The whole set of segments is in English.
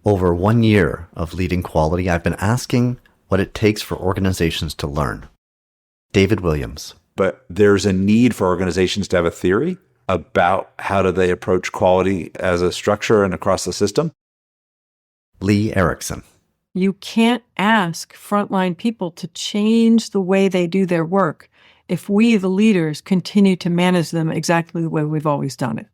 Over 1 year of leading quality, I've been asking what it takes for organizations to learn. David Williams. But there's a need for organizations to have a theory about how do they approach quality as a structure and across the system. Lee Erickson. You can't ask frontline people to change the way they do their work if we, the leaders, continue to manage them exactly the way we've always done it.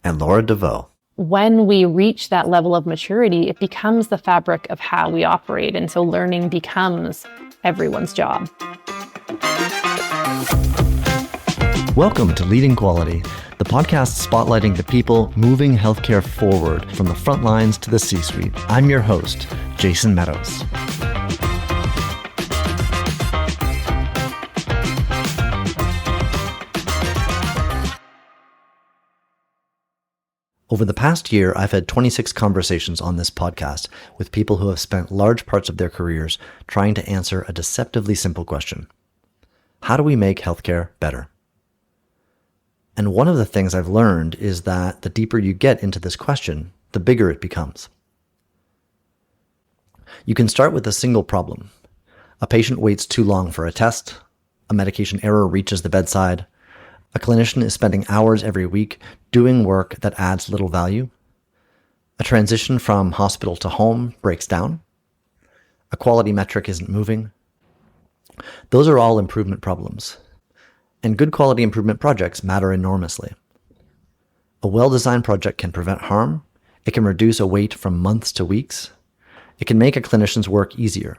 And Laura DeVoe. When we reach that level of maturity, it becomes the fabric of how we operate. And so learning becomes everyone's job. Welcome to Leading Quality, the podcast spotlighting the people moving healthcare forward from the front lines to the C-suite. I'm your host, Jason Meadows. Over the past year, I've had 26 conversations on this podcast with people who have spent large parts of their careers trying to answer a deceptively simple question. How do we make healthcare better? And one of the things I've learned is that the deeper you get into this question, the bigger it becomes. You can start with a single problem. A patient waits too long for a test, a medication error reaches the bedside, a clinician is spending hours every week doing work that adds little value, a transition from hospital to home breaks down, a quality metric isn't moving. Those are all improvement problems. And good quality improvement projects matter enormously. A well-designed project can prevent harm, it can reduce a wait from months to weeks, it can make a clinician's work easier,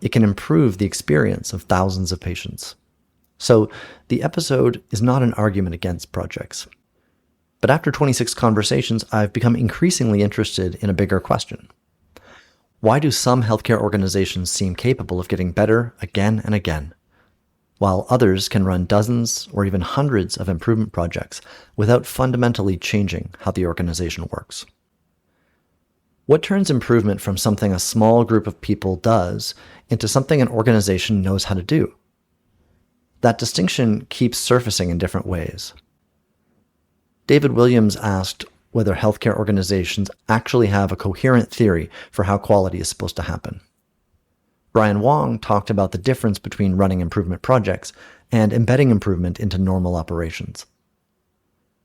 it can improve the experience of thousands of patients. So the episode is not an argument against projects. But after 26 conversations, I've become increasingly interested in a bigger question. Why do some healthcare organizations seem capable of getting better again and again, while others can run dozens or even hundreds of improvement projects without fundamentally changing how the organization works? What turns improvement from something a small group of people does into something an organization knows how to do? That distinction keeps surfacing in different ways. David Williams asked whether healthcare organizations actually have a coherent theory for how quality is supposed to happen. Brian Wong talked about the difference between running improvement projects and embedding improvement into normal operations.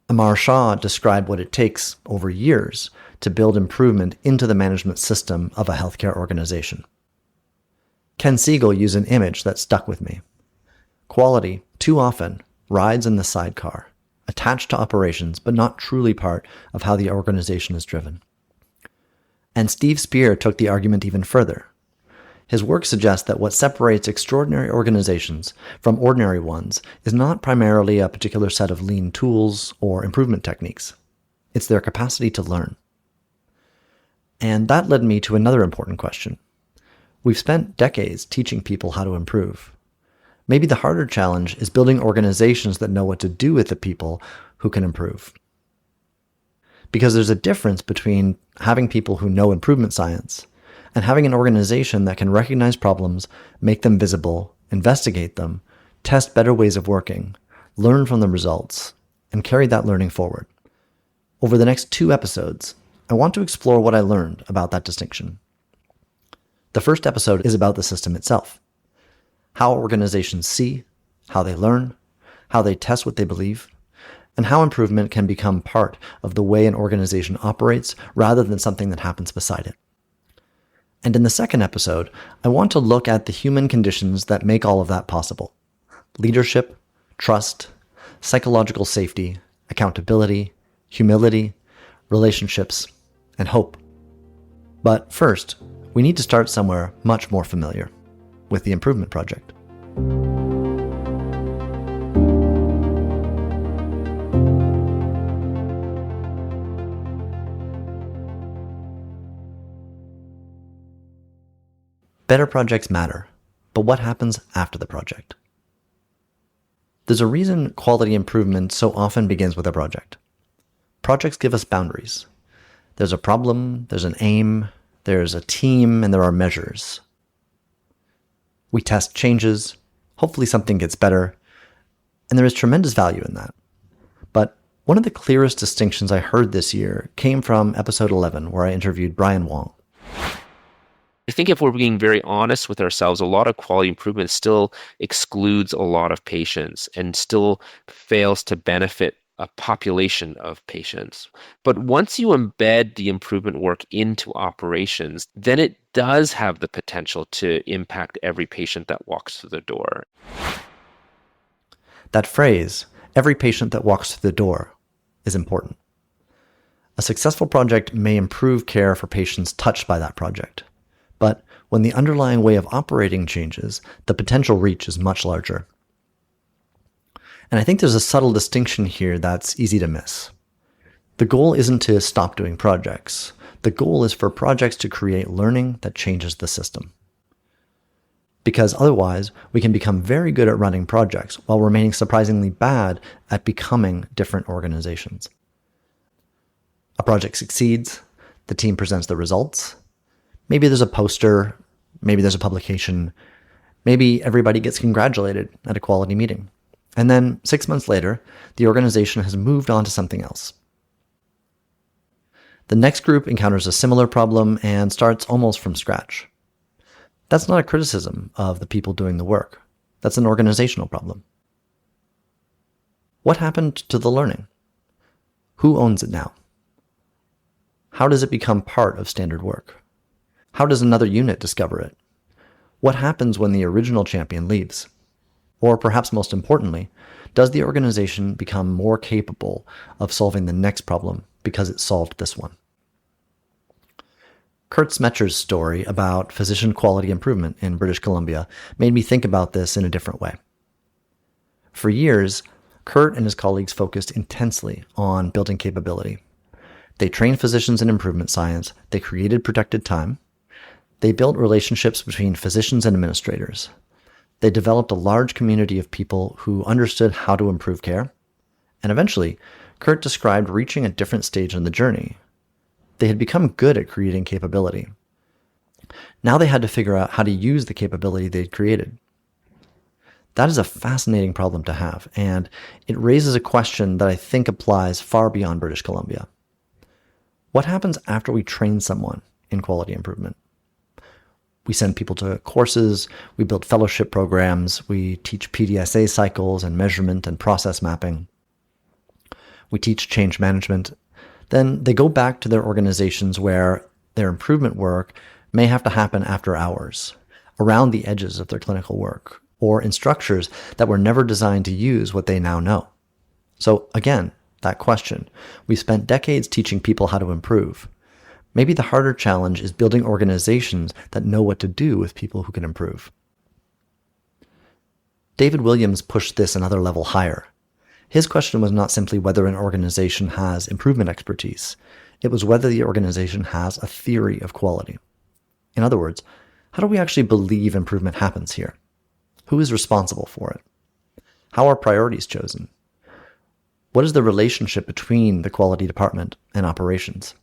Amar Shah described what it takes over years to build improvement into the management system of a healthcare organization. Ken Siegel used an image that stuck with me. Quality, too often, rides in the sidecar, attached to operations but not truly part of how the organization is driven. And Steve Spear took the argument even further. His work suggests that what separates extraordinary organizations from ordinary ones is not primarily a particular set of lean tools or improvement techniques. It's their capacity to learn. And that led me to another important question. We've spent decades teaching people how to improve. Maybe the harder challenge is building organizations that know what to do with the people who can improve. Because there's a difference between having people who know improvement science and having an organization that can recognize problems, make them visible, investigate them, test better ways of working, learn from the results, and carry that learning forward. Over the next 2 episodes, I want to explore what I learned about that distinction. The first episode is about the system itself. How organizations see, how they learn, how they test what they believe, and how improvement can become part of the way an organization operates rather than something that happens beside it. And in the second episode, I want to look at the human conditions that make all of that possible. Leadership, trust, psychological safety, accountability, humility, relationships, and hope. But first, we need to start somewhere much more familiar, with the improvement project. Better projects matter, but what happens after the project? There's a reason quality improvement so often begins with a project. Projects give us boundaries. There's a problem, there's an aim, there's a team, and there are measures. We test changes, hopefully something gets better, and there is tremendous value in that. But One of the clearest distinctions I heard this year came from episode 11, where I interviewed Brian Wong. I think if we're being very honest with ourselves, a lot of quality improvement still excludes a lot of patients and still fails to benefit a population of patients. But once you embed the improvement work into operations, then it does have the potential to impact every patient that walks through the door. That phrase, every patient that walks through the door, is important. A successful project may improve care for patients touched by that project. But when the underlying way of operating changes, the potential reach is much larger. And I think there's a subtle distinction here that's easy to miss. The goal isn't to stop doing projects. The goal is for projects to create learning that changes the system. Because otherwise, we can become very good at running projects while remaining surprisingly bad at becoming different organizations. A project succeeds, the team presents the results. Maybe there's a poster, maybe there's a publication, maybe everybody gets congratulated at a quality meeting. And then 6 months later, the organization has moved on to something else. The next group encounters a similar problem and starts almost from scratch. That's not a criticism of the people doing the work. That's an organizational problem. What happened to the learning? Who owns it now? How does it become part of standard work? How does another unit discover it? What happens when the original champion leaves? Or perhaps most importantly, does the organization become more capable of solving the next problem because it solved this one? Kurt Smetcher's story about physician quality improvement in British Columbia made me think about this in a different way. For years, Kurt and his colleagues focused intensely on building capability. They trained physicians in improvement science, they created protected time, they built relationships between physicians and administrators. They developed a large community of people who understood how to improve care. And eventually, Kurt described reaching a different stage in the journey. They had become good at creating capability. Now they had to figure out how to use the capability they'd created. That is a fascinating problem to have, and it raises a question that I think applies far beyond British Columbia. What happens after we train someone in quality improvement? We send people to courses, we build fellowship programs, we teach PDSA cycles and measurement and process mapping. We teach change management. Then they go back to their organizations where their improvement work may have to happen after hours, around the edges of their clinical work, or in structures that were never designed to use what they now know. So again, that question. We spent decades teaching people how to improve. Maybe the harder challenge is building organizations that know what to do with people who can improve. David Williams pushed this another level higher. His question was not simply whether an organization has improvement expertise. It was whether the organization has a theory of quality. In other words, how do we actually believe improvement happens here? Who is responsible for it? How are priorities chosen? What is the relationship between the quality department and operations?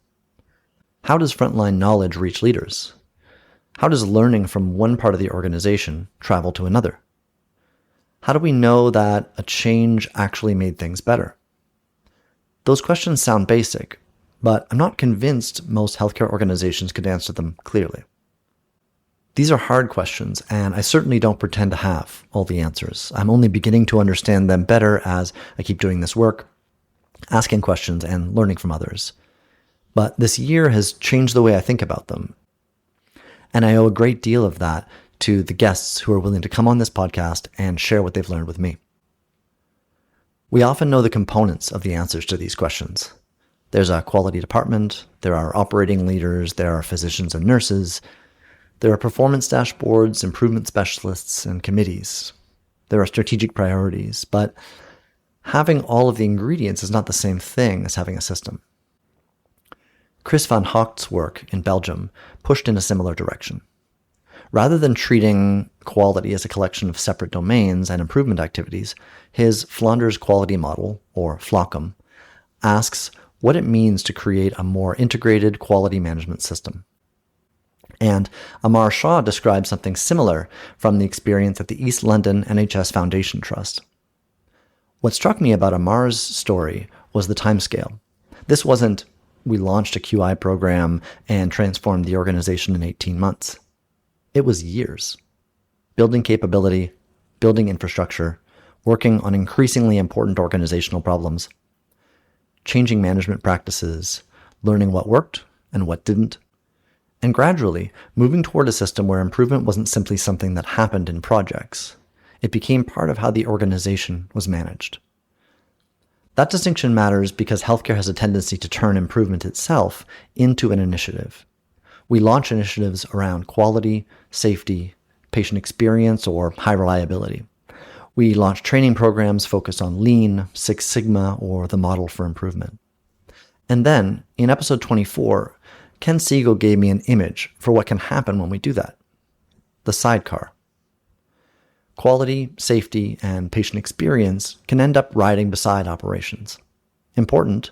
How does frontline knowledge reach leaders? How does learning from one part of the organization travel to another? How do we know that a change actually made things better? Those questions sound basic, but I'm not convinced most healthcare organizations could answer them clearly. These are hard questions, and I certainly don't pretend to have all the answers. I'm only beginning to understand them better as I keep doing this work, asking questions and learning from others. But this year has changed the way I think about them. And I owe a great deal of that to the guests who are willing to come on this podcast and share what they've learned with me. We often know the components of the answers to these questions. There's a quality department, there are operating leaders, there are physicians and nurses, there are performance dashboards, improvement specialists, and committees. There are strategic priorities, but having all of the ingredients is not the same thing as having a system. Chris van Hogt's work in Belgium pushed in a similar direction. Rather than treating quality as a collection of separate domains and improvement activities, his Flanders quality model, or FLOCM, asks what it means to create a more integrated quality management system. And Amar Shah describes something similar from the experience at the East London NHS Foundation Trust. What struck me about Amar's story was the timescale. This wasn't, we launched a QI program and transformed the organization in 18 months. It was years. Building capability, building infrastructure, working on increasingly important organizational problems, changing management practices, learning what worked and what didn't, and gradually moving toward a system where improvement wasn't simply something that happened in projects. It became part of how the organization was managed. That distinction matters because healthcare has a tendency to turn improvement itself into an initiative. We launch initiatives around quality, safety, patient experience, or high reliability. We launch training programs focused on Lean, Six Sigma, or the model for improvement. And then, in episode 24, Ken Siegel gave me an image for what can happen when we do that. The sidecar. Quality, safety, and patient experience can end up riding beside operations. Important,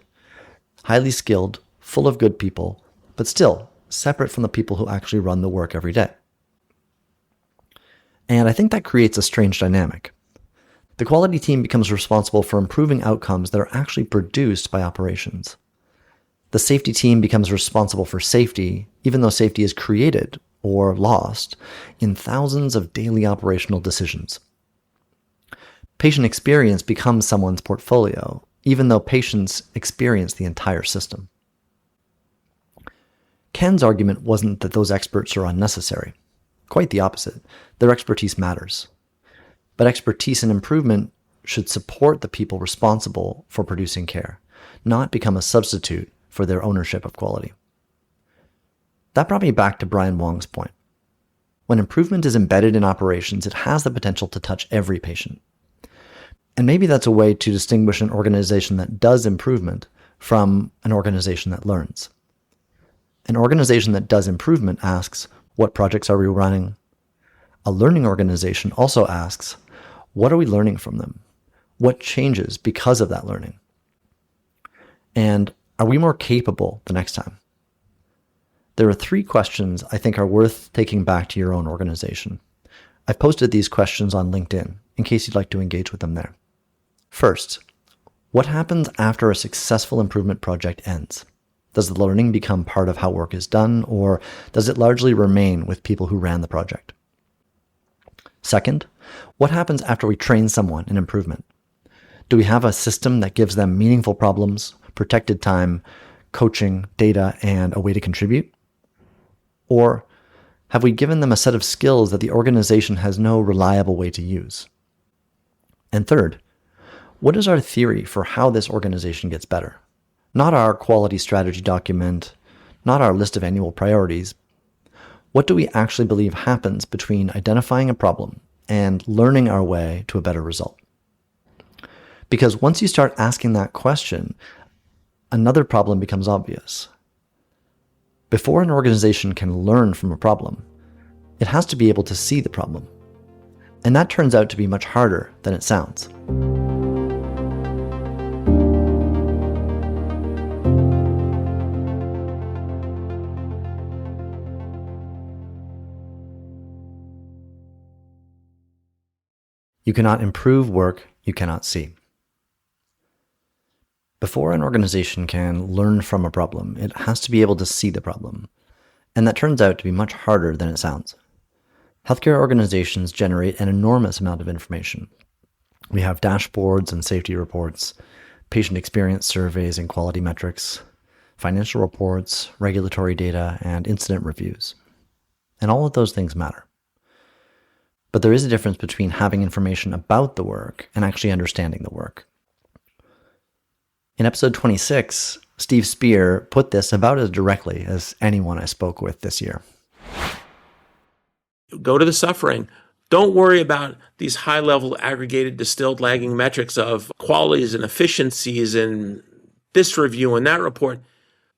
highly skilled, full of good people, but still separate from the people who actually run the work every day. And I think that creates a strange dynamic. The quality team becomes responsible for improving outcomes that are actually produced by operations. The safety team becomes responsible for safety, even though safety is created or lost in thousands of daily operational decisions. Patient experience becomes someone's portfolio, even though patients experience the entire system. Ken's argument wasn't that those experts are unnecessary. Quite the opposite. Their expertise matters. But expertise and improvement should support the people responsible for producing care, not become a substitute for their ownership of quality. That brought me back to Brian Wong's point. When improvement is embedded in operations, it has the potential to touch every patient. And maybe that's a way to distinguish an organization that does improvement from an organization that learns. An organization that does improvement asks, what projects are we running? A learning organization also asks, what are we learning from them? What changes because of that learning? And are we more capable the next time? There are 3 questions I think are worth taking back to your own organization. I've posted these questions on LinkedIn in case you'd like to engage with them there. First, what happens after a successful improvement project ends? Does the learning become part of how work is done, or does it largely remain with people who ran the project? Second, what happens after we train someone in improvement? Do we have a system that gives them meaningful problems, protected time, coaching, data, and a way to contribute? Or have we given them a set of skills that the organization has no reliable way to use? And third, what is our theory for how this organization gets better? Not our quality strategy document, not our list of annual priorities. What do we actually believe happens between identifying a problem and learning our way to a better result? Because once you start asking that question, another problem becomes obvious. Before an organization can learn from a problem, it has to be able to see the problem. And that turns out to be much harder than it sounds. You cannot improve work you cannot see. Before an organization can learn from a problem, it has to be able to see the problem. And that turns out to be much harder than it sounds. Healthcare organizations generate an enormous amount of information. We have dashboards and safety reports, patient experience surveys and quality metrics, financial reports, regulatory data, and incident reviews. And all of those things matter. But there is a difference between having information about the work and actually understanding the work. In episode 26, Steve Spear put this about as directly as anyone I spoke with this year. Go to the suffering. Don't worry about these high-level aggregated distilled lagging metrics of qualities and efficiencies and this review and that report.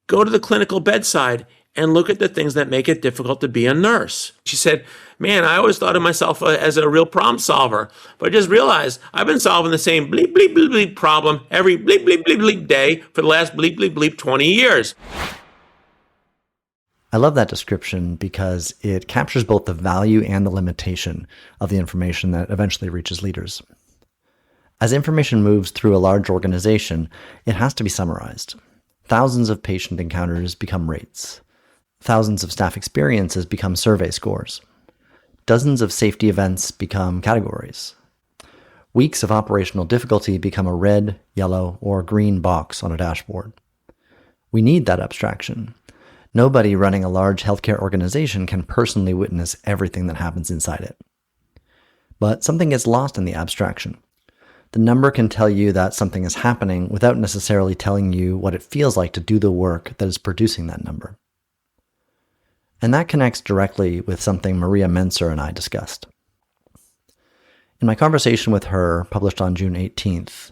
Go to the clinical bedside and look at the things that make it difficult to be a nurse. She said, man, I always thought of myself as a real problem solver, but I just realized I've been solving the same bleep, bleep, bleep, bleep problem every bleep, bleep, bleep, bleep day for the last bleep, bleep, bleep 20 years. I love that description because it captures both the value and the limitation of the information that eventually reaches leaders. As information moves through a large organization, it has to be summarized. Thousands of patient encounters become rates. Thousands of staff experiences become survey scores. Dozens of safety events become categories. Weeks of operational difficulty become a red, yellow, or green box on a dashboard. We need that abstraction. Nobody running a large healthcare organization can personally witness everything that happens inside it. But something gets lost in the abstraction. The number can tell you that something is happening without necessarily telling you what it feels like to do the work that is producing that number. And that connects directly with something Maria Menser and I discussed. In my conversation with her, published on June 18th,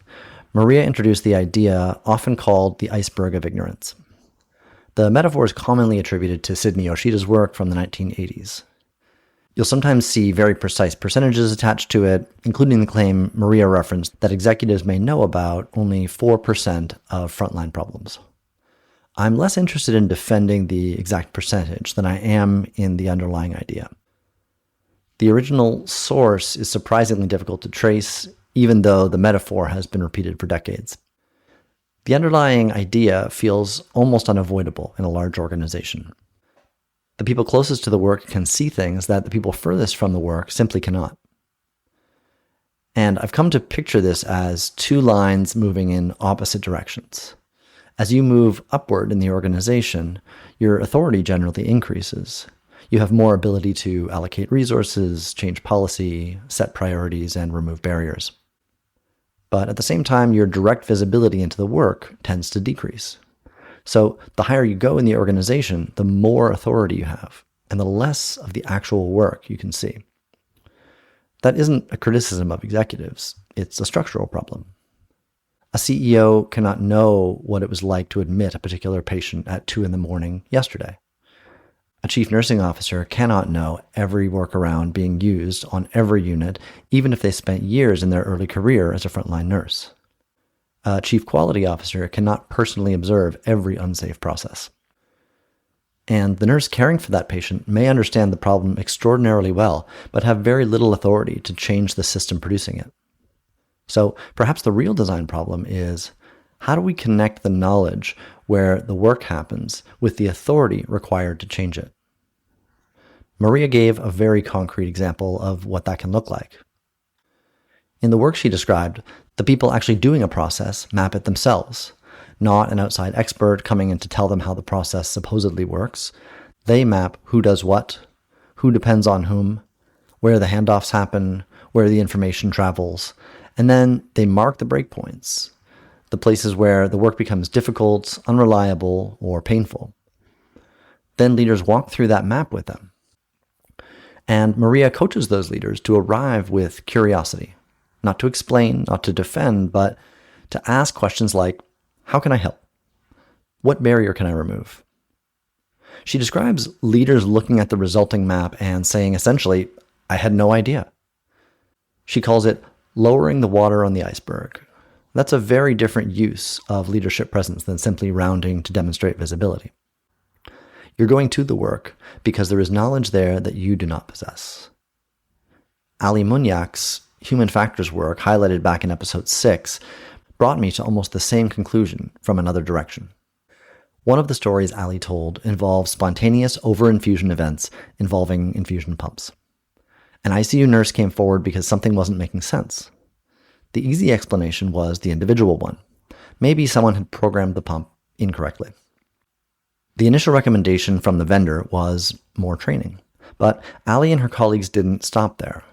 Maria introduced the idea often called the iceberg of ignorance. The metaphor is commonly attributed to Sidney Yoshida's work from the 1980s. You'll sometimes see very precise percentages attached to it, including the claim Maria referenced that executives may know about only 4% of frontline problems. I'm less interested in defending the exact percentage than I am in the underlying idea. The original source is surprisingly difficult to trace, even though the metaphor has been repeated for decades. The underlying idea feels almost unavoidable in a large organization. The people closest to the work can see things that the people furthest from the work simply cannot. And I've come to picture this as two lines moving in opposite directions. As you move upward in the organization, your authority generally increases. You have more ability to allocate resources, change policy, set priorities, and remove barriers. But at the same time, your direct visibility into the work tends to decrease. So the higher you go in the organization, the more authority you have, and the less of the actual work you can see. That isn't a criticism of executives. It's a structural problem. A CEO cannot know what it was like to admit a particular patient at 2 a.m. yesterday. A chief nursing officer cannot know every workaround being used on every unit, even if they spent years in their early career as a frontline nurse. A chief quality officer cannot personally observe every unsafe process. And the nurse caring for that patient may understand the problem extraordinarily well, but have very little authority to change the system producing it. So perhaps the real design problem is, how do we connect the knowledge where the work happens with the authority required to change it? Maria gave a very concrete example of what that can look like. In the work she described, the people actually doing a process map it themselves, not an outside expert coming in to tell them how the process supposedly works. They map who does what, who depends on whom, where the handoffs happen, where the information travels, and then they mark the breakpoints, the places where the work becomes difficult, unreliable, or painful. Then leaders walk through that map with them. And Maria coaches those leaders to arrive with curiosity, not to explain, not to defend, but to ask questions like, how can I help? What barrier can I remove? She describes leaders looking at the resulting map and saying essentially, I had no idea. She calls it lowering the water on the iceberg. That's a very different use of leadership presence than simply rounding to demonstrate visibility. You're going to the work because there is knowledge there that you do not possess. Ali Munyak's human factors work, highlighted back in episode 6, brought me to almost the same conclusion from another direction. One of the stories Ali told involves spontaneous overinfusion events involving infusion pumps. An ICU nurse came forward because something wasn't making sense. The easy explanation was the individual one. Maybe someone had programmed the pump incorrectly. The initial recommendation from the vendor was more training, but Ali and her colleagues didn't stop there.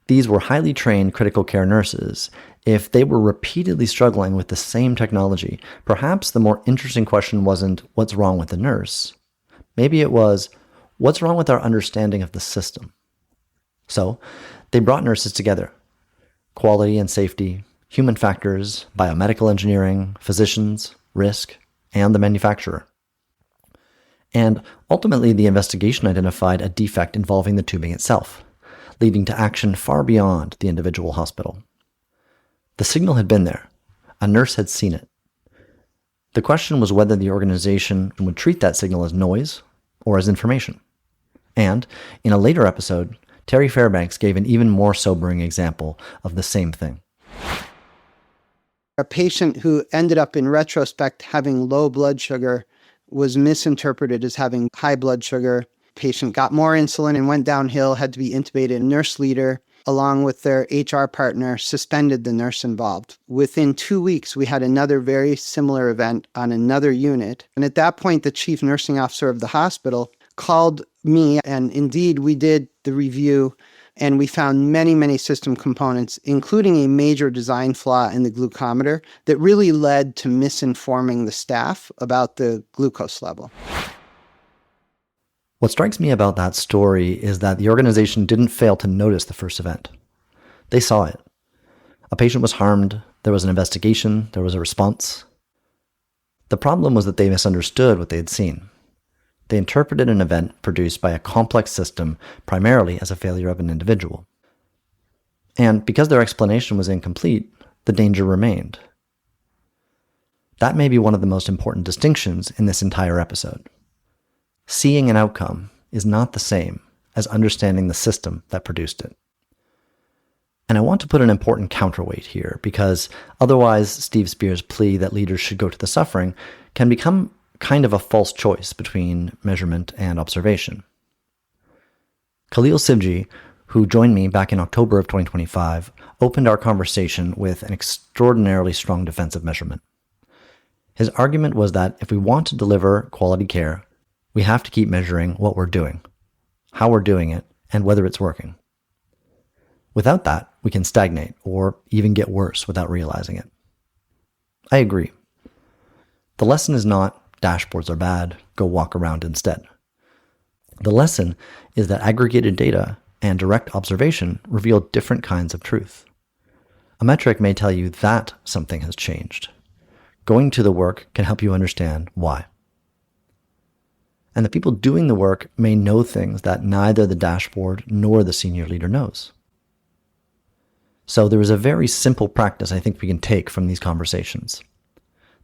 These were highly trained critical care nurses. If they were repeatedly struggling with the same technology, perhaps the more interesting question wasn't what's wrong with the nurse. Maybe it was, what's wrong with our understanding of the system? So they brought nurses together. Quality and safety, human factors, biomedical engineering, physicians, risk, and the manufacturer. And ultimately, the investigation identified a defect involving the tubing itself, leading to action far beyond the individual hospital. The signal had been there. A nurse had seen it. The question was whether the organization would treat that signal as noise or as information. And in a later episode, Terry Fairbanks gave an even more sobering example of the same thing. A patient who ended up in retrospect having low blood sugar was misinterpreted as having high blood sugar. Patient got more insulin and went downhill, had to be intubated. Nurse leader, along with their HR partner, suspended the nurse involved. Within 2 weeks, we had another very similar event on another unit. And at that point, the chief nursing officer of the hospital called me, and indeed, we did the review, and we found many, many system components, including a major design flaw in the glucometer that really led to misinforming the staff about the glucose level. What strikes me about that story is that the organization didn't fail to notice the first event. They saw it. A patient was harmed, there was an investigation, there was a response. The problem was that they misunderstood what they had seen. They interpreted an event produced by a complex system primarily as a failure of an individual. And because their explanation was incomplete, the danger remained. That may be one of the most important distinctions in this entire episode. Seeing an outcome is not the same as understanding the system that produced it. And I want to put an important counterweight here, because otherwise Steve Spear's plea that leaders should go to the suffering can become kind of a false choice between measurement and observation. Khalil Sibji, who joined me back in October of 2025, opened our conversation with an extraordinarily strong defense of measurement. His argument was that if we want to deliver quality care, we have to keep measuring what we're doing, how we're doing it, and whether it's working. Without that, we can stagnate or even get worse without realizing it. I agree. The lesson is not dashboards are bad, go walk around instead. The lesson is that aggregated data and direct observation reveal different kinds of truth. A metric may tell you that something has changed. Going to the work can help you understand why. And the people doing the work may know things that neither the dashboard nor the senior leader knows. So there is a very simple practice I think we can take from these conversations.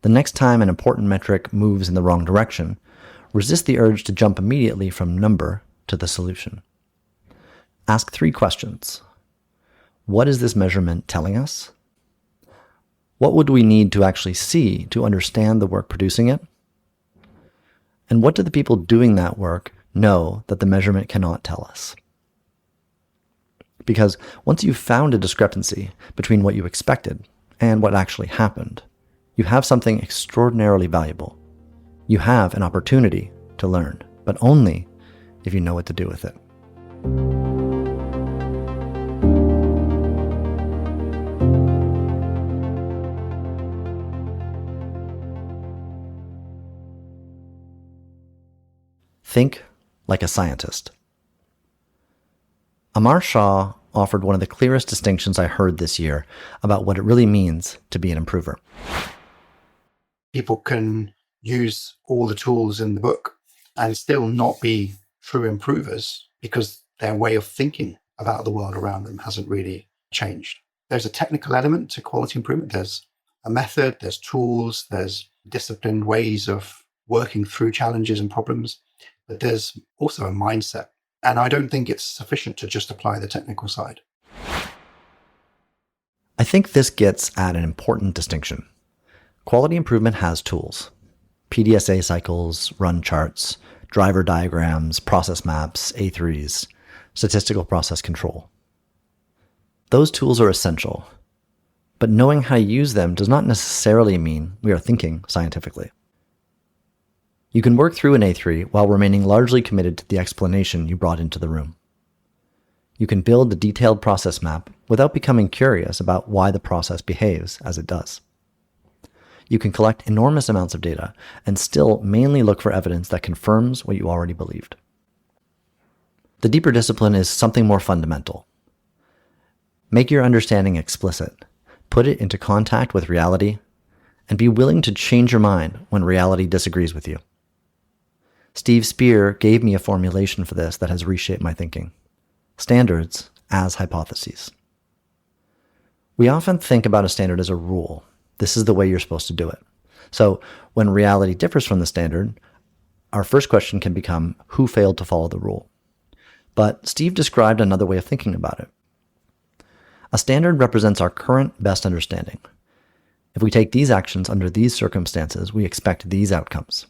The next time an important metric moves in the wrong direction, resist the urge to jump immediately from number to the solution. Ask 3 questions. What is this measurement telling us? What would we need to actually see to understand the work producing it? And what do the people doing that work know that the measurement cannot tell us? Because once you've found a discrepancy between what you expected and what actually happened, you have something extraordinarily valuable. You have an opportunity to learn, but only if you know what to do with it. Think like a scientist. Amar Shah offered one of the clearest distinctions I heard this year about what it really means to be an improver. People can use all the tools in the book and still not be true improvers because their way of thinking about the world around them hasn't really changed. There's a technical element to quality improvement. There's a method, there's tools, there's disciplined ways of working through challenges and problems, but there's also a mindset. And I don't think it's sufficient to just apply the technical side. I think this gets at an important distinction. Quality improvement has tools. PDSA cycles, run charts, driver diagrams, process maps, A3s, statistical process control. Those tools are essential, but knowing how to use them does not necessarily mean we are thinking scientifically. You can work through an A3 while remaining largely committed to the explanation you brought into the room. You can build a detailed process map without becoming curious about why the process behaves as it does. You can collect enormous amounts of data and still mainly look for evidence that confirms what you already believed. The deeper discipline is something more fundamental. Make your understanding explicit, put it into contact with reality, and be willing to change your mind when reality disagrees with you. Steve Spear gave me a formulation for this that has reshaped my thinking. Standards as hypotheses. We often think about a standard as a rule. This is the way you're supposed to do it. So when reality differs from the standard, our first question can become, who failed to follow the rule? But Steve described another way of thinking about it. A standard represents our current best understanding. If we take these actions under these circumstances, we expect these outcomes.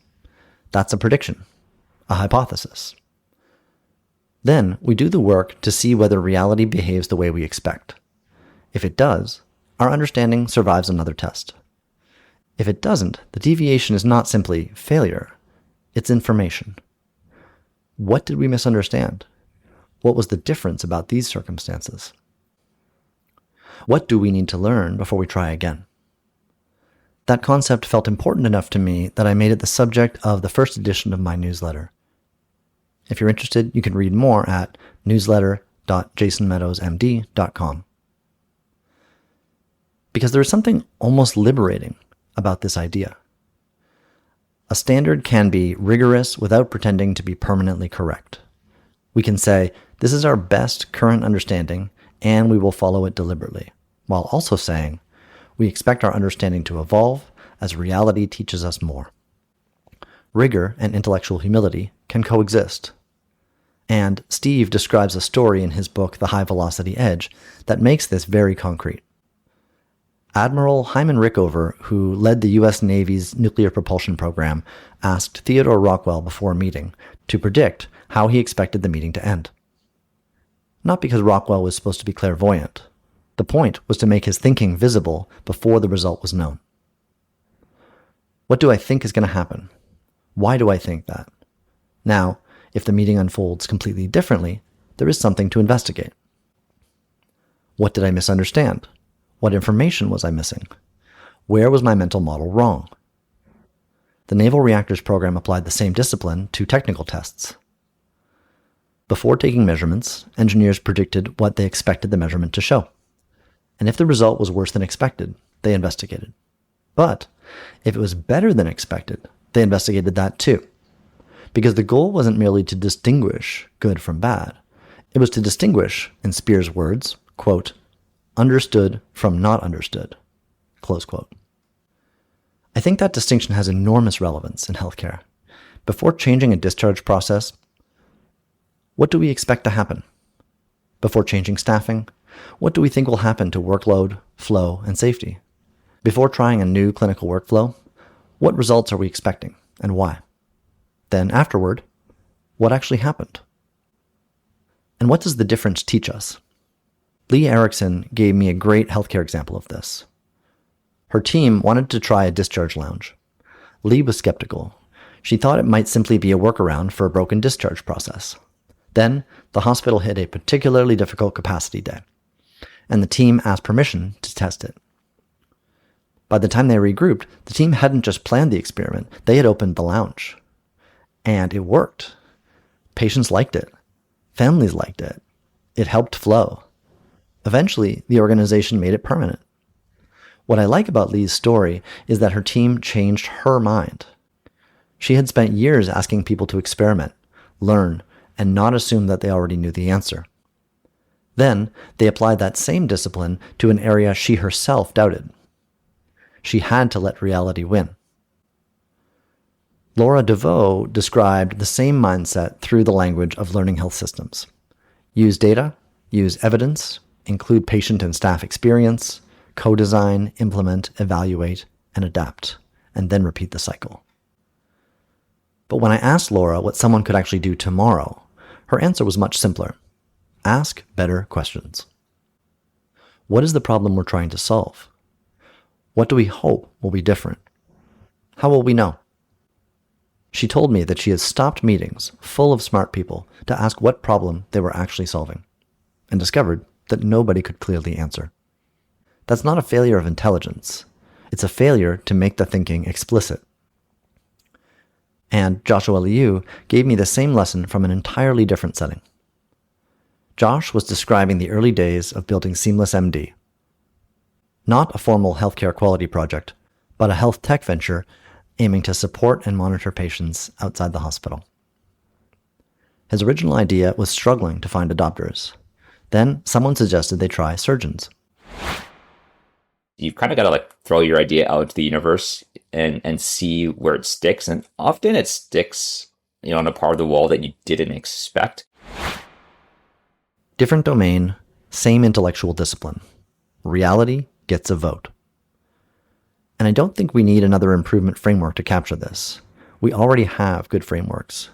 That's a prediction, a hypothesis. Then we do the work to see whether reality behaves the way we expect. If it does, our understanding survives another test. If it doesn't, the deviation is not simply failure, it's information. What did we misunderstand? What was the difference about these circumstances? What do we need to learn before we try again? That concept felt important enough to me that I made it the subject of the first edition of my newsletter. If you're interested, you can read more at newsletter.jasonmeadowsmd.com. Because there is something almost liberating about this idea. A standard can be rigorous without pretending to be permanently correct. We can say, this is our best current understanding, and we will follow it deliberately, while also saying, we expect our understanding to evolve as reality teaches us more. Rigor and intellectual humility can coexist. And Steve describes a story in his book, The High Velocity Edge, that makes this very concrete. Admiral Hyman Rickover, who led the U.S. Navy's nuclear propulsion program, asked Theodore Rockwell before a meeting to predict how he expected the meeting to end. Not because Rockwell was supposed to be clairvoyant. The point was to make his thinking visible before the result was known. What do I think is going to happen? Why do I think that? Now, if the meeting unfolds completely differently, there is something to investigate. What did I misunderstand? What information was I missing? Where was my mental model wrong? The Naval Reactors program applied the same discipline to technical tests. Before taking measurements, engineers predicted what they expected the measurement to show. And if the result was worse than expected, they investigated. But if it was better than expected, they investigated that too. Because the goal wasn't merely to distinguish good from bad. It was to distinguish, in Speer's words, quote, understood from not understood, close quote. I think that distinction has enormous relevance in healthcare. Before changing a discharge process, what do we expect to happen? Before changing staffing, what do we think will happen to workload, flow, and safety? Before trying a new clinical workflow, what results are we expecting and why? Then afterward, what actually happened? And what does the difference teach us? Lee Erickson gave me a great healthcare example of this. Her team wanted to try a discharge lounge. Lee was skeptical. She thought it might simply be a workaround for a broken discharge process. Then, the hospital hit a particularly difficult capacity day, and the team asked permission to test it. By the time they regrouped, the team hadn't just planned the experiment, they had opened the lounge. And it worked. Patients liked it. Families liked it. It helped flow. Eventually, the organization made it permanent. What I like about Lee's story is that her team changed her mind. She had spent years asking people to experiment, learn, and not assume that they already knew the answer. Then, they applied that same discipline to an area she herself doubted. She had to let reality win. Laura DeVoe described the same mindset through the language of learning health systems. Use data, use evidence, include patient and staff experience, co-design, implement, evaluate, and adapt, and then repeat the cycle. But when I asked Laura what someone could actually do tomorrow, her answer was much simpler. Ask better questions. What is the problem we're trying to solve? What do we hope will be different? How will we know? She told me that she has stopped meetings full of smart people to ask what problem they were actually solving, and discovered that nobody could clearly answer. That's not a failure of intelligence. It's a failure to make the thinking explicit. And Joshua Liu gave me the same lesson from an entirely different setting. Josh was describing the early days of building Seamless MD. Not a formal healthcare quality project, but a health tech venture aiming to support and monitor patients outside the hospital. His original idea was struggling to find adopters. Then someone suggested they try surgeons. You've kind of got to throw your idea out into the universe and see where it sticks. And often it sticks, on a part of the wall that you didn't expect. Different domain, same intellectual discipline. Reality gets a vote. And I don't think we need another improvement framework to capture this. We already have good frameworks.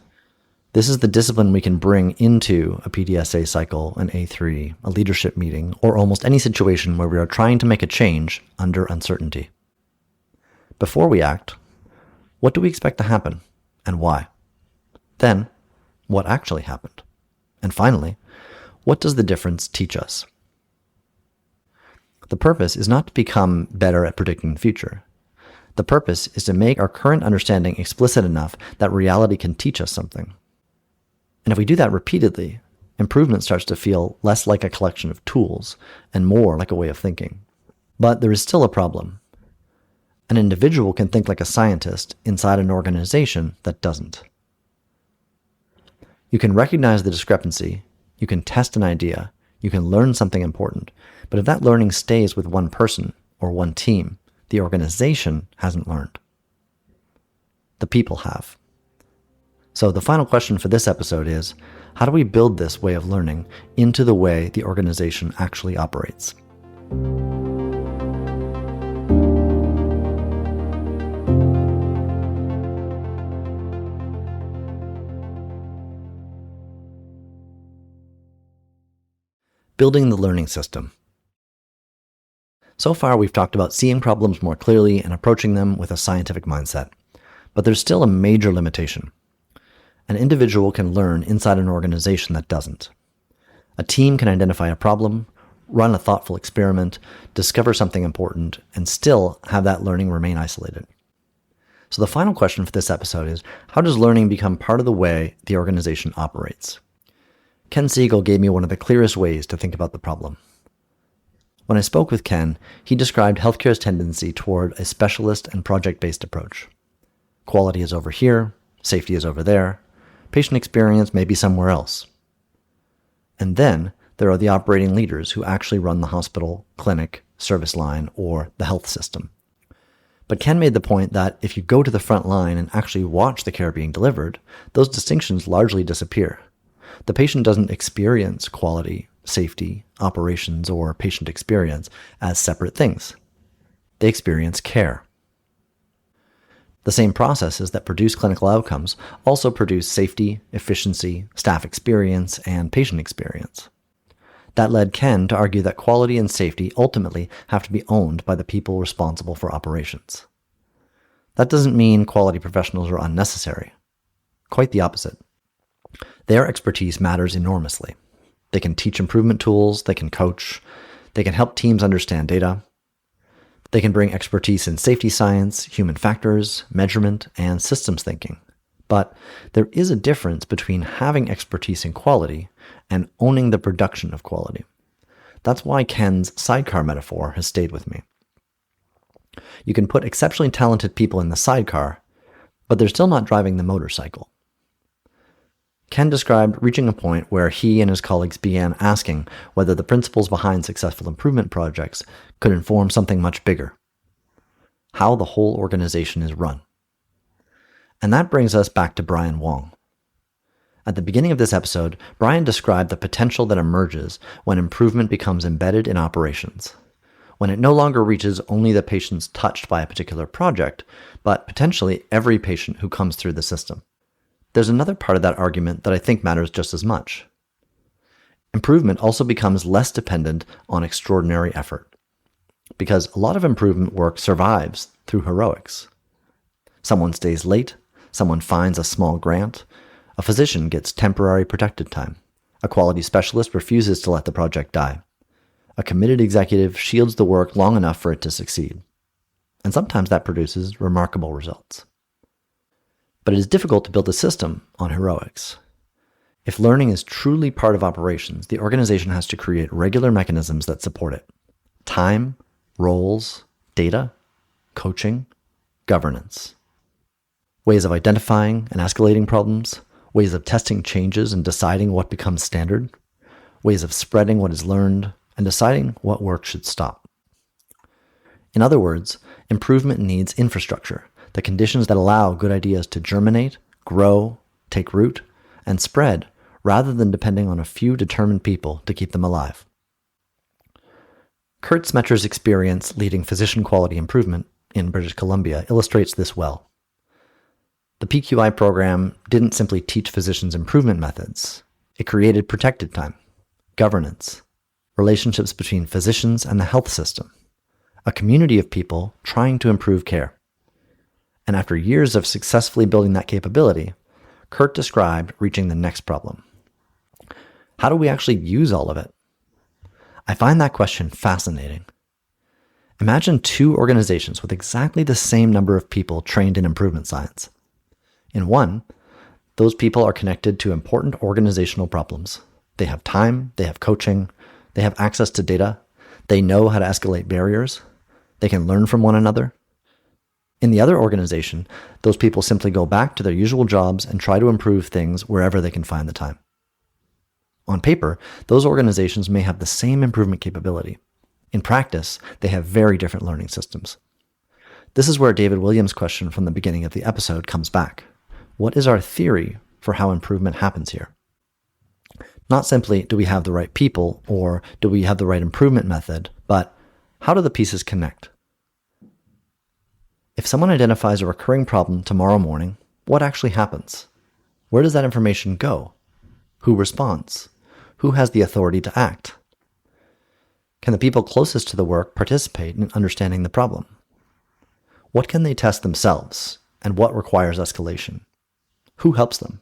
This is the discipline we can bring into a PDSA cycle, an A3, a leadership meeting, or almost any situation where we are trying to make a change under uncertainty. Before we act, what do we expect to happen and why? Then, what actually happened? And finally, what does the difference teach us? The purpose is not to become better at predicting the future. The purpose is to make our current understanding explicit enough that reality can teach us something. And if we do that repeatedly, improvement starts to feel less like a collection of tools and more like a way of thinking. But there is still a problem. An individual can think like a scientist inside an organization that doesn't. You can recognize the discrepancy, you can test an idea, you can learn something important, but if that learning stays with one person or one team, the organization hasn't learned. The people have. So the final question for this episode is, how do we build this way of learning into the way the organization actually operates? Building the learning system. So far, we've talked about seeing problems more clearly and approaching them with a scientific mindset. But there's still a major limitation. An individual can learn inside an organization that doesn't. A team can identify a problem, run a thoughtful experiment, discover something important, and still have that learning remain isolated. So the final question for this episode is, how does learning become part of the way the organization operates? Ken Siegel gave me one of the clearest ways to think about the problem. When I spoke with Ken, he described healthcare's tendency toward a specialist and project-based approach. Quality is over here, safety is over there, patient experience may be somewhere else. And then there are the operating leaders who actually run the hospital, clinic, service line, or the health system. But Ken made the point that if you go to the front line and actually watch the care being delivered, those distinctions largely disappear. The patient doesn't experience quality, safety, operations, or patient experience as separate things. They experience care. The same processes that produce clinical outcomes also produce safety, efficiency, staff experience, and patient experience. That led Ken to argue that quality and safety ultimately have to be owned by the people responsible for operations. That doesn't mean quality professionals are unnecessary. Quite the opposite. Their expertise matters enormously. They can teach improvement tools, they can coach, they can help teams understand data. They can bring expertise in safety science, human factors, measurement, and systems thinking. But there is a difference between having expertise in quality and owning the production of quality. That's why Ken's sidecar metaphor has stayed with me. You can put exceptionally talented people in the sidecar, but they're still not driving the motorcycle. Ken described reaching a point where he and his colleagues began asking whether the principles behind successful improvement projects could inform something much bigger: how the whole organization is run. And that brings us back to Brian Wong. At the beginning of this episode, Brian described the potential that emerges when improvement becomes embedded in operations, when it no longer reaches only the patients touched by a particular project, but potentially every patient who comes through the system. There's another part of that argument that I think matters just as much. Improvement also becomes less dependent on extraordinary effort, because a lot of improvement work survives through heroics. Someone stays late, someone finds a small grant, a physician gets temporary protected time, a quality specialist refuses to let the project die, a committed executive shields the work long enough for it to succeed. And sometimes that produces remarkable results. But it is difficult to build a system on heroics. If learning is truly part of operations, the organization has to create regular mechanisms that support it. Time, roles, data, coaching, governance. Ways of identifying and escalating problems, ways of testing changes and deciding what becomes standard, ways of spreading what is learned, and deciding what work should stop. In other words, improvement needs infrastructure, the conditions that allow good ideas to germinate, grow, take root, and spread, rather than depending on a few determined people to keep them alive. Kurt Smecher's experience leading physician quality improvement in British Columbia illustrates this well. The PQI program didn't simply teach physicians improvement methods. It created protected time, governance, relationships between physicians and the health system, a community of people trying to improve care. And after years of successfully building that capability, Kurt described reaching the next problem. How do we actually use all of it? I find that question fascinating. Imagine two organizations with exactly the same number of people trained in improvement science. In one, those people are connected to important organizational problems. They have time, they have coaching, they have access to data, they know how to escalate barriers, they can learn from one another. In the other organization, those people simply go back to their usual jobs and try to improve things wherever they can find the time. On paper, those organizations may have the same improvement capability. In practice, they have very different learning systems. This is where David Williams' question from the beginning of the episode comes back. What is our theory for how improvement happens here? Not simply, do we have the right people or do we have the right improvement method, but how do the pieces connect? If someone identifies a recurring problem tomorrow morning, what actually happens? Where does that information go? Who responds? Who has the authority to act? Can the people closest to the work participate in understanding the problem? What can they test themselves, and what requires escalation? Who helps them?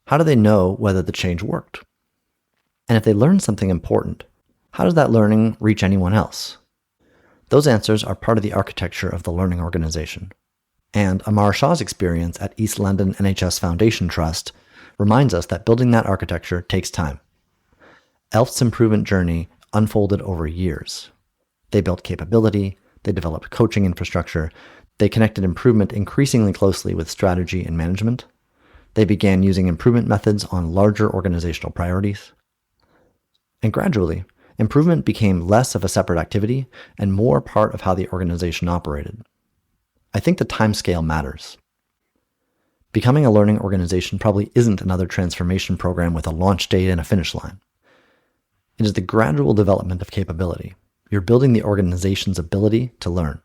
How do they know whether the change worked? And if they learn something important, how does that learning reach anyone else? Those answers are part of the architecture of the learning organization. And Amar Shah's experience at East London NHS Foundation Trust reminds us that building that architecture takes time. ELF's improvement journey unfolded over years. They built capability, they developed coaching infrastructure, they connected improvement increasingly closely with strategy and management. They began using improvement methods on larger organizational priorities. And gradually, improvement became less of a separate activity and more part of how the organization operated. I think the timescale matters. Becoming a learning organization probably isn't another transformation program with a launch date and a finish line. It is the gradual development of capability. You're building the organization's ability to learn.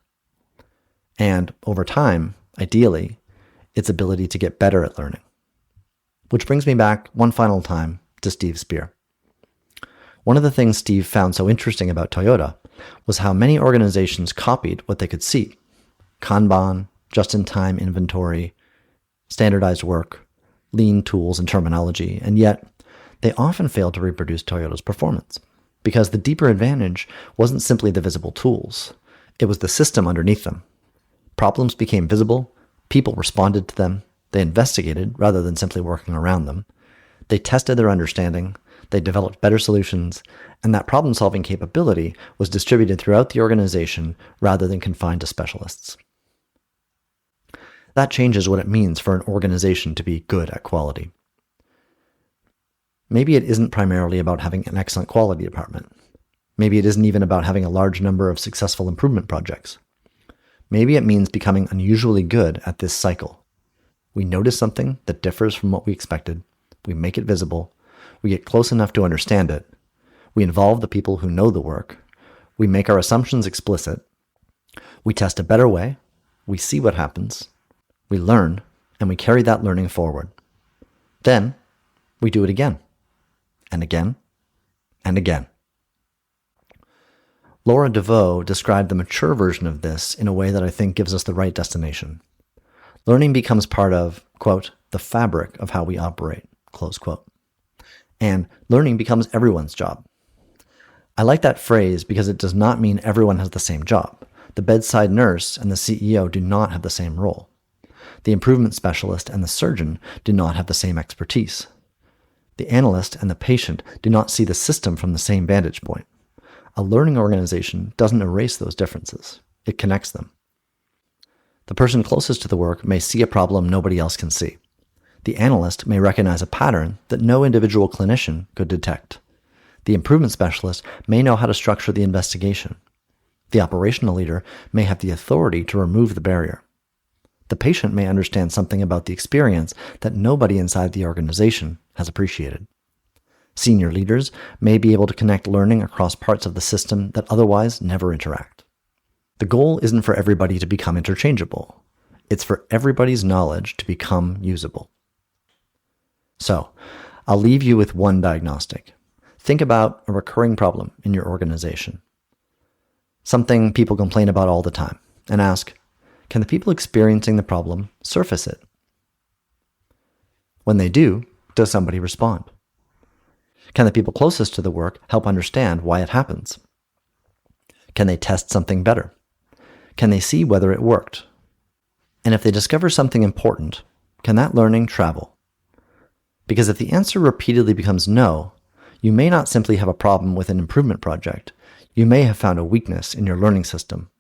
And over time, ideally, its ability to get better at learning. Which brings me back one final time to Steve Spear. One of the things Steve found so interesting about Toyota was how many organizations copied what they could see. Kanban, just-in-time inventory, standardized work, lean tools and terminology, and yet they often failed to reproduce Toyota's performance because the deeper advantage wasn't simply the visible tools. It was the system underneath them. Problems became visible, people responded to them, they investigated rather than simply working around them. They tested their understanding, they developed better solutions, and that problem-solving capability was distributed throughout the organization rather than confined to specialists. That changes what it means for an organization to be good at quality. Maybe it isn't primarily about having an excellent quality department. Maybe it isn't even about having a large number of successful improvement projects. Maybe it means becoming unusually good at this cycle. We notice something that differs from what we expected, we make it visible, we get close enough to understand it, we involve the people who know the work, we make our assumptions explicit, we test a better way, we see what happens, we learn, and we carry that learning forward. Then, we do it again, and again, and again. Laura DeVoe described the mature version of this in a way that I think gives us the right destination. Learning becomes part of, quote, the fabric of how we operate, close quote. And learning becomes everyone's job. I like that phrase because it does not mean everyone has the same job. The bedside nurse and the CEO do not have the same role. The improvement specialist and the surgeon do not have the same expertise. The analyst and the patient do not see the system from the same vantage point. A learning organization doesn't erase those differences. It connects them. The person closest to the work may see a problem nobody else can see. The analyst may recognize a pattern that no individual clinician could detect. The improvement specialist may know how to structure the investigation. The operational leader may have the authority to remove the barrier. The patient may understand something about the experience that nobody inside the organization has appreciated. Senior leaders may be able to connect learning across parts of the system that otherwise never interact. The goal isn't for everybody to become interchangeable. It's for everybody's knowledge to become usable. So, I'll leave you with one diagnostic. Think about a recurring problem in your organization. Something people complain about all the time, and ask, can the people experiencing the problem surface it? When they do, does somebody respond? Can the people closest to the work help understand why it happens? Can they test something better? Can they see whether it worked? And if they discover something important, can that learning travel? Because if the answer repeatedly becomes no, you may not simply have a problem with an improvement project. You may have found a weakness in your learning system.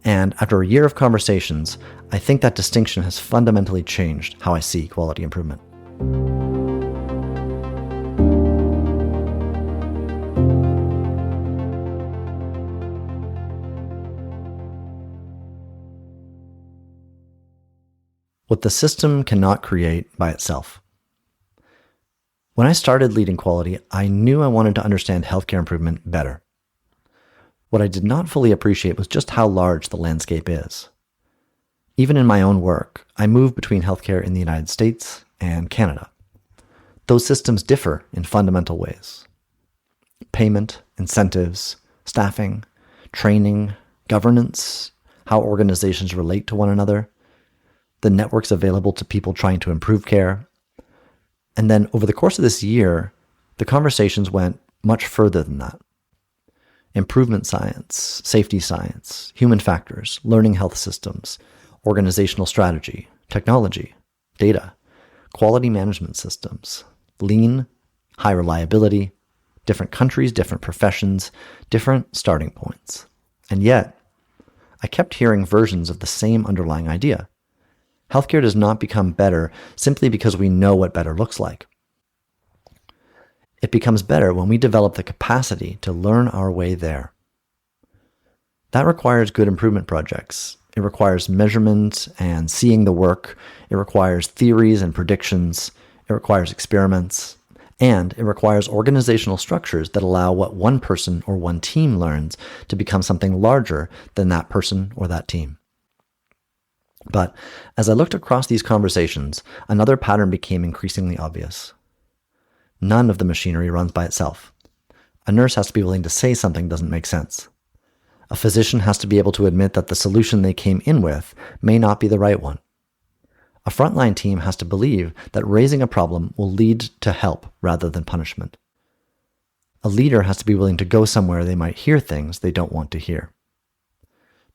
And after a year of conversations, I think that distinction has fundamentally changed how I see quality improvement. What the system cannot create by itself. When I started leading quality, I knew I wanted to understand healthcare improvement better. What I did not fully appreciate was just how large the landscape is. Even in my own work, I move between healthcare in the United States and Canada. Those systems differ in fundamental ways. Payment, incentives, staffing, training, governance, how organizations relate to one another, the networks available to people trying to improve care. And then over the course of this year, the conversations went much further than that. Improvement science, safety science, human factors, learning health systems, organizational strategy, technology, data, quality management systems, lean, high reliability, different countries, different professions, different starting points. And yet, I kept hearing versions of the same underlying idea. Healthcare does not become better simply because we know what better looks like. It becomes better when we develop the capacity to learn our way there. That requires good improvement projects. It requires measurement and seeing the work. It requires theories and predictions. It requires experiments. And it requires organizational structures that allow what one person or one team learns to become something larger than that person or that team. But as I looked across these conversations, another pattern became increasingly obvious. None of the machinery runs by itself. A nurse has to be willing to say something doesn't make sense. A physician has to be able to admit that the solution they came in with may not be the right one. A frontline team has to believe that raising a problem will lead to help rather than punishment. A leader has to be willing to go somewhere they might hear things they don't want to hear.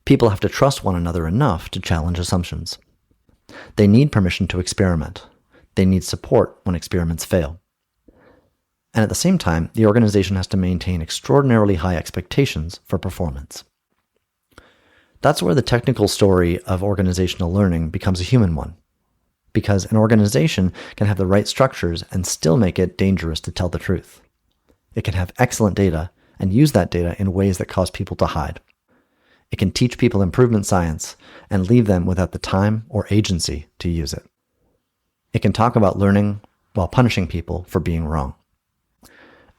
People have to trust one another enough to challenge assumptions. They need permission to experiment. They need support when experiments fail. And at the same time, the organization has to maintain extraordinarily high expectations for performance. That's where the technical story of organizational learning becomes a human one, because an organization can have the right structures and still make it dangerous to tell the truth. It can have excellent data and use that data in ways that cause people to hide. It can teach people improvement science and leave them without the time or agency to use it. It can talk about learning while punishing people for being wrong.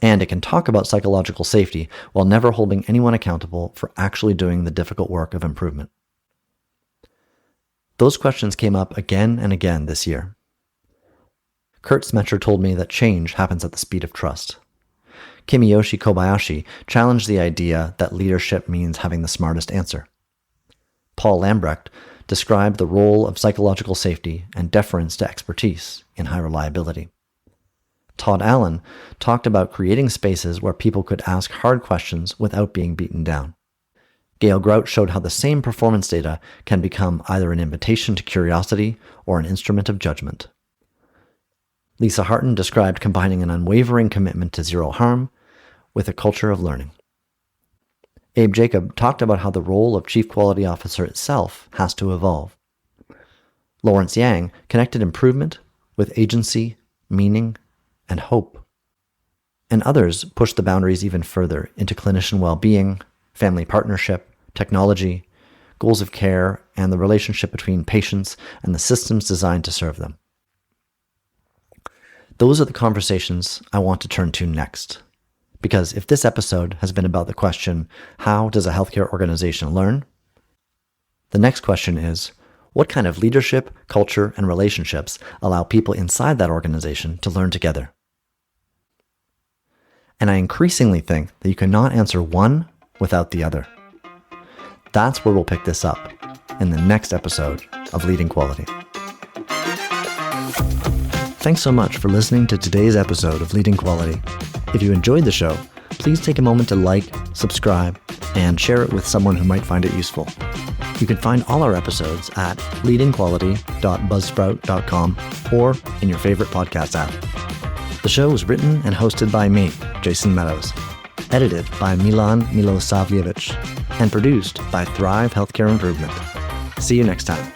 And it can talk about psychological safety while never holding anyone accountable for actually doing the difficult work of improvement. Those questions came up again and again this year. Kurt Smecher told me that change happens at the speed of trust. Kimiyoshi Kobayashi challenged the idea that leadership means having the smartest answer. Paul Lambrecht described the role of psychological safety and deference to expertise in high reliability. Todd Allen talked about creating spaces where people could ask hard questions without being beaten down. Gail Grout showed how the same performance data can become either an invitation to curiosity or an instrument of judgment. Lisa Harton described combining an unwavering commitment to zero harm with a culture of learning. Abe Jacob talked about how the role of Chief Quality Officer itself has to evolve. Lawrence Yang connected improvement with agency, meaning, and hope. And others pushed the boundaries even further into clinician well-being, family partnership, technology, goals of care, and the relationship between patients and the systems designed to serve them. Those are the conversations I want to turn to next, Because if this episode has been about the question, how does a healthcare organization learn? The next question is, what kind of leadership, culture, and relationships allow people inside that organization to learn together? And I increasingly think that you cannot answer one without the other. That's where we'll pick this up in the next episode of Leading Quality. Thanks so much for listening to today's episode of Leading Quality. If you enjoyed the show, please take a moment to like, subscribe, and share it with someone who might find it useful. You can find all our episodes at leadingquality.buzzsprout.com or in your favorite podcast app. The show was written and hosted by me, Jason Meadows, edited by Milan Milosavljevic, and produced by Thrive Healthcare Improvement. See you next time.